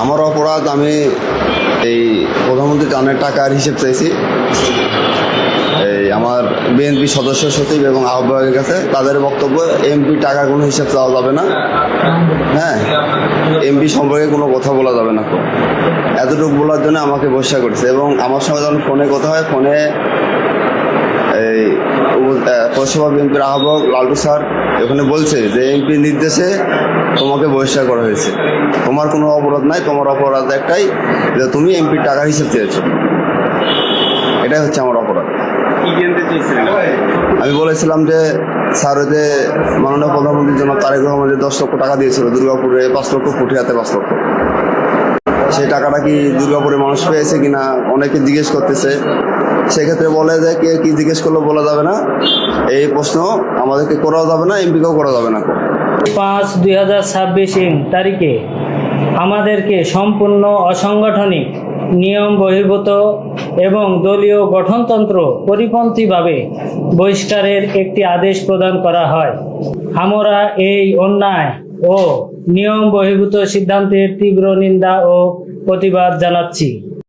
আমার অপরাধ, আমি এই প্রধানমন্ত্রী ত্রাণের টাকার হিসেব চাইছি এই আমার বিএনপি সদস্য সচিব এবং আহ্বায়কের কাছে। তাদের বক্তব্য এমপি টাকার কোনো হিসাব চাওয়া যাবে না, হ্যাঁ, এমপি সম্পর্কে কোনো কথা বলা যাবে না। এতটুকু বলার জন্য আমাকে বহিষ্কার করেছে। এবং আমার সঙ্গে যখন ফোনে কথা হয়, ফোনে এই পৌরসভা বিএনপির আহ্বায়ক লালটু স্যার এখানে বলছে যে এমপির নির্দেশে তোমাকে বহিষ্কার করা হয়েছে, তোমার কোনো অপরাধ নাই, তোমার অপরাধ একটাই যে তুমি এমপির টাকার হিসেব চেয়েছো, এটাই হচ্ছে আমার অপরাধ। আমি বলেছিলাম যে স্যার, ওই যে মাননীয় প্রধানমন্ত্রীর জন্য তারেক রহমান যে 10 লক্ষ টাকা দিয়েছিল দুর্গাপুরে 5 লক্ষ, পুঠিয়াতে 5 লক্ষ, সেই টাকাটা কি দুর্গাপুরে মানুষ পেয়েছে কিনা অনেকে জিজ্ঞেস করতেছে। সেক্ষেত্রে বলে যে কে কি জিজ্ঞেস করলো বলা যাবে না, এই প্রশ্ন আমাদেরকে করাও যাবে না, এমপিকেও করা যাবে না। 5/2026 তারিখে আমাদেরকে সম্পূর্ণ অসাংগঠনিক, নিয়ম বহির্ভূত এবং দলীয় গঠনতন্ত্র পরিপন্থীভাবে বহিষ্কারের একটি আদেশ প্রদান করা হয়। আমরা এই অন্যায় ও নিয়ম বহির্ভূত সিদ্ধান্তের তীব্র নিন্দা ও প্রতিবাদ জানাচ্ছি।